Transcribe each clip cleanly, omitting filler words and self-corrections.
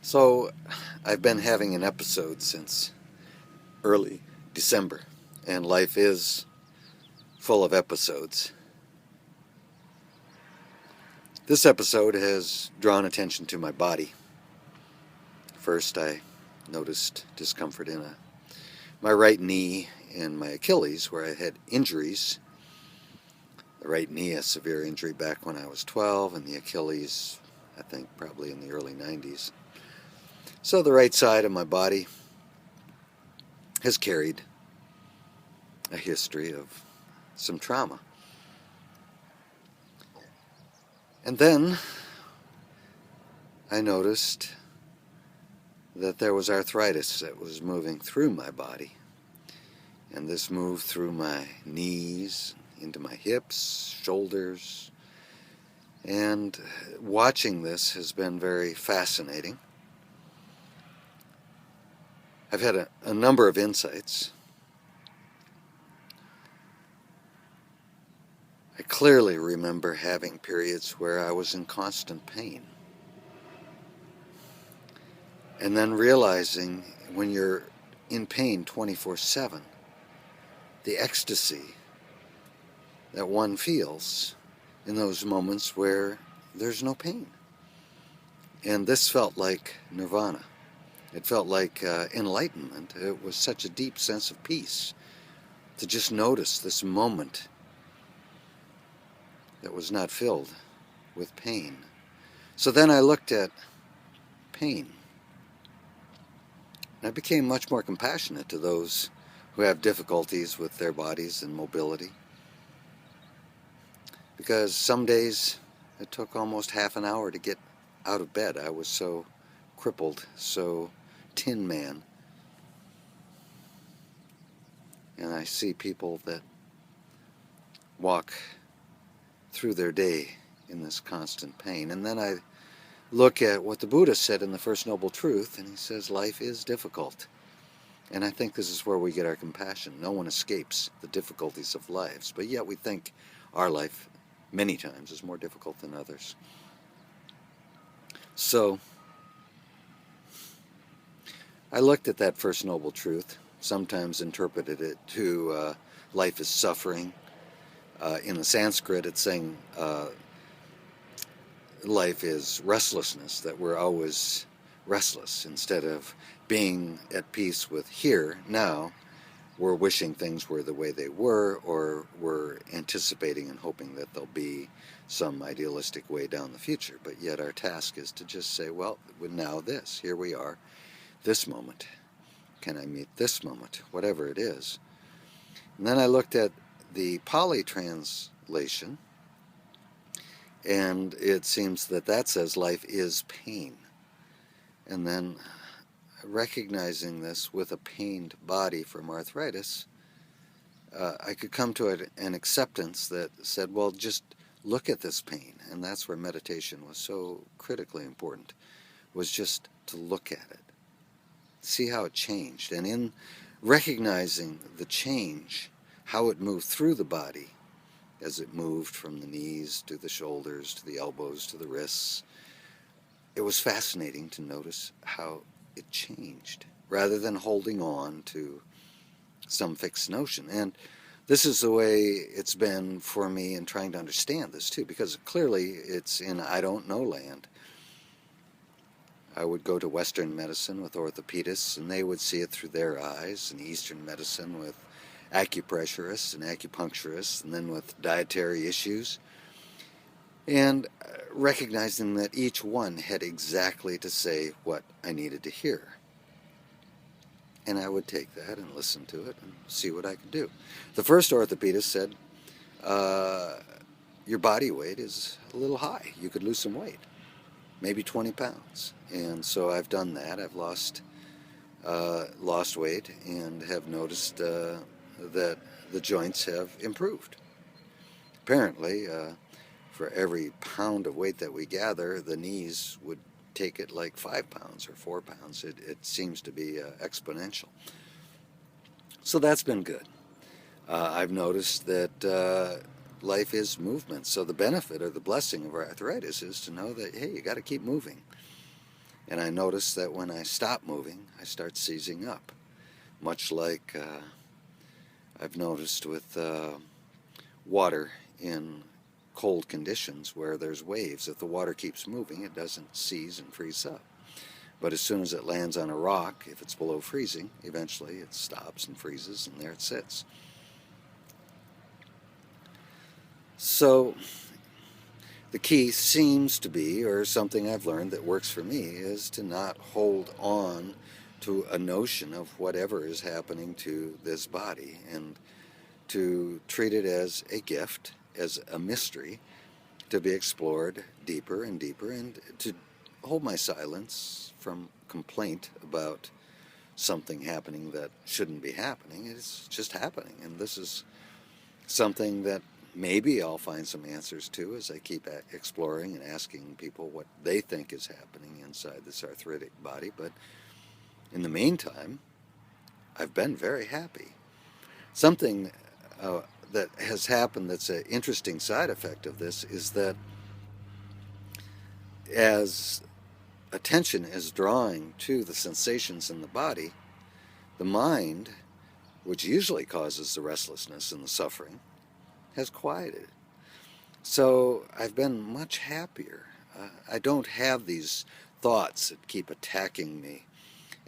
So, I've been having an episode since early December, and life is full of episodes. This episode has drawn attention to my body. First, I noticed discomfort in my right knee and my Achilles, where I had injuries. The right knee, a severe injury back when I was 12, and the Achilles, I think, probably in the early 90s. So the right side of my body has carried a history of some trauma. And then I noticed that there was arthritis that was moving through my body. And this moved through my knees, into my hips, shoulders. And watching this has been very fascinating. I've had a number of insights. I clearly remember having periods where I was in constant pain. And then realizing when you're in pain 24/7, the ecstasy that one feels in those moments where there's no pain. And this felt like nirvana. It felt like enlightenment. It was such a deep sense of peace to just notice this moment that was not filled with pain. So then I looked at pain. And I became much more compassionate to those who have difficulties with their bodies and mobility. Because some days it took almost half an hour to get out of bed. I was so crippled, so Tin Man. And I see people that walk through their day in this constant pain. And then I look at what the Buddha said in the First Noble Truth, and he says life is difficult. And I think this is where we get our compassion. No one escapes the difficulties of lives, but yet we think our life many times is more difficult than others. So I looked at that First Noble Truth, sometimes interpreted it to life is suffering. In the Sanskrit, it's saying life is restlessness, that we're always restless. Instead of being at peace with here, now, we're wishing things were the way they were, or we're anticipating and hoping that there'll be some idealistic way down the future. But yet our task is to just say, well, now this, here we are, this moment. Can I meet this moment, whatever it is? And then I looked at the Pali translation, and it seems that says life is pain. And then recognizing this with a pained body from arthritis, I could come to an acceptance that said, well, just look at this pain. And that's where meditation was so critically important, was just to look at it, see how it changed. And in recognizing the change, how it moved through the body, as it moved from the knees to the shoulders, to the elbows, to the wrists, it was fascinating to notice how it changed, rather than holding on to some fixed notion. And this is the way it's been for me in trying to understand this too, because clearly it's in I don't know land. I would go to Western medicine with orthopedists, and they would see it through their eyes, and Eastern medicine with acupressurists and acupuncturists, and then with dietary issues. And recognizing that each one had exactly to say what I needed to hear. And I would take that and listen to it and see what I could do. The first orthopedist said, your body weight is a little high. You could lose some weight, maybe 20 pounds. And so I've done that. I've lost weight and have noticed that the joints have improved. Apparently, for every pound of weight that we gather, the knees would take it like 5 pounds or 4 pounds. It seems to be exponential. So that's been good. I've noticed that life is movement. So the benefit or the blessing of arthritis is to know that, hey, you got to keep moving. And I notice that when I stop moving, I start seizing up, much like I've noticed with water in cold conditions where there's waves. If the water keeps moving, it doesn't seize and freeze up. But as soon as it lands on a rock, if it's below freezing, eventually it stops and freezes, and there it sits. So the key seems to be, or something I've learned that works for me, is to not hold on to a notion of whatever is happening to this body, and to treat it as a gift, as a mystery, to be explored deeper and deeper, and to hold my silence from complaint about something happening that shouldn't be happening. It's just happening, and this is something that maybe I'll find some answers to as I keep exploring and asking people what they think is happening inside this arthritic body. But in the meantime, I've been very happy. Something that has happened that's an interesting side effect of this is that as attention is drawing to the sensations in the body, the mind, which usually causes the restlessness and the suffering, has quieted. So I've been much happier. I don't have these thoughts that keep attacking me,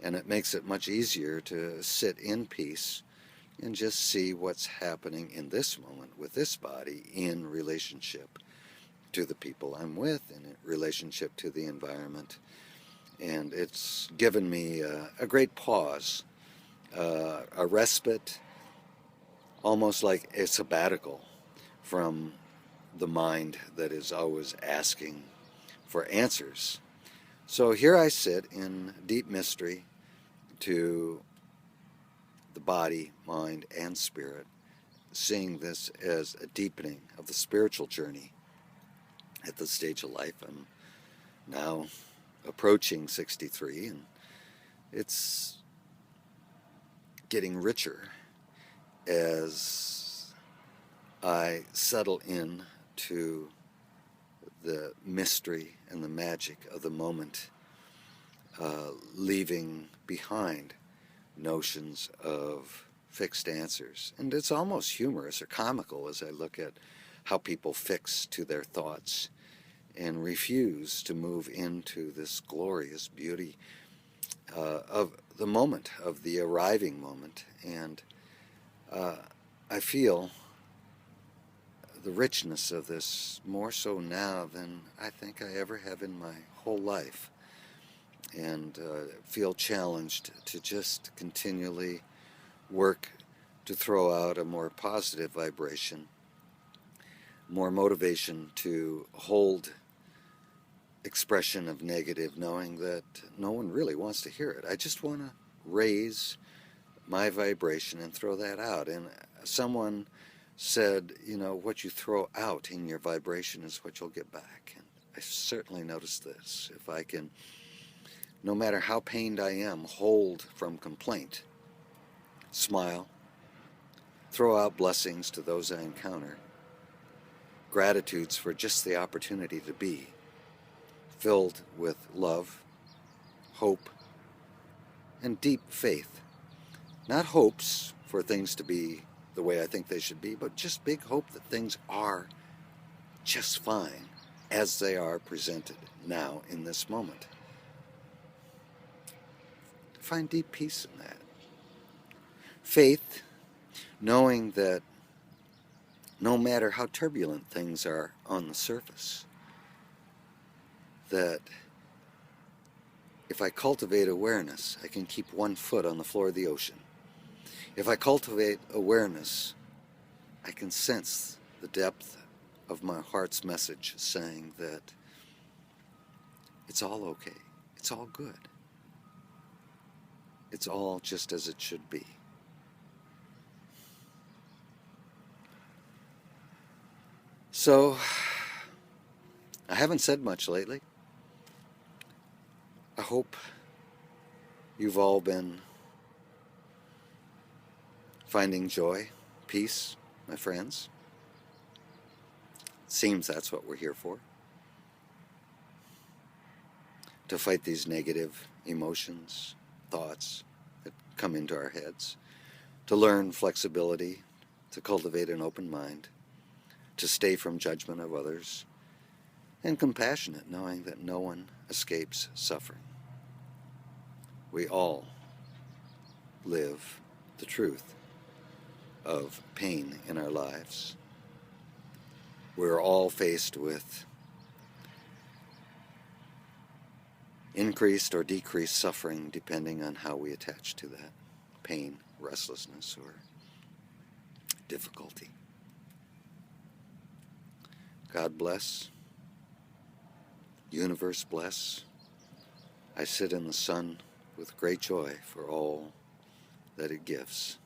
and it makes it much easier to sit in peace and just see what's happening in this moment with this body in relationship to the people I'm with, in relationship to the environment. And it's given me a great pause, a respite, almost like a sabbatical from the mind that is always asking for answers. So here I sit in deep mystery to the body, mind, and spirit, seeing this as a deepening of the spiritual journey at this stage of life. I'm now approaching 63, and it's getting richer as I settle in to the mystery and the magic of the moment, leaving behind notions of fixed answers. And it's almost humorous or comical as I look at how people fix to their thoughts and refuse to move into this glorious beauty of the moment, of the arriving moment. And I feel the richness of this more so now than I think I ever have in my whole life, and feel challenged to just continually work to throw out a more positive vibration, more motivation to hold expression of negative, knowing that no one really wants to hear it. I just want to raise my vibration and throw that out. And someone said, you know, what you throw out in your vibration is what you'll get back. And I certainly noticed this. If I can, no matter how pained I am, hold from complaint, smile, throw out blessings to those I encounter, gratitudes for just the opportunity to be, filled with love, hope, and deep faith. Not hopes for things to be the way I think they should be, but just big hope that things are just fine as they are presented now in this moment. Find deep peace in that. Faith, knowing that no matter how turbulent things are on the surface, that if I cultivate awareness, I can keep one foot on the floor of the ocean. If I cultivate awareness, I can sense the depth of my heart's message saying that it's all okay. It's all good. It's all just as it should be. So, I haven't said much lately. I hope you've all been finding joy, peace, my friends. Seems that's what we're here for. to fight these negative emotions, thoughts that come into our heads, to learn flexibility, to cultivate an open mind, to stay from judgment of others, and compassionate, knowing that no one escapes suffering. We all live the truth of pain in our lives. We're all faced with increased or decreased suffering depending on how we attach to that pain, restlessness, or difficulty. God bless. Universe bless. I sit in the sun with great joy for all that it gives.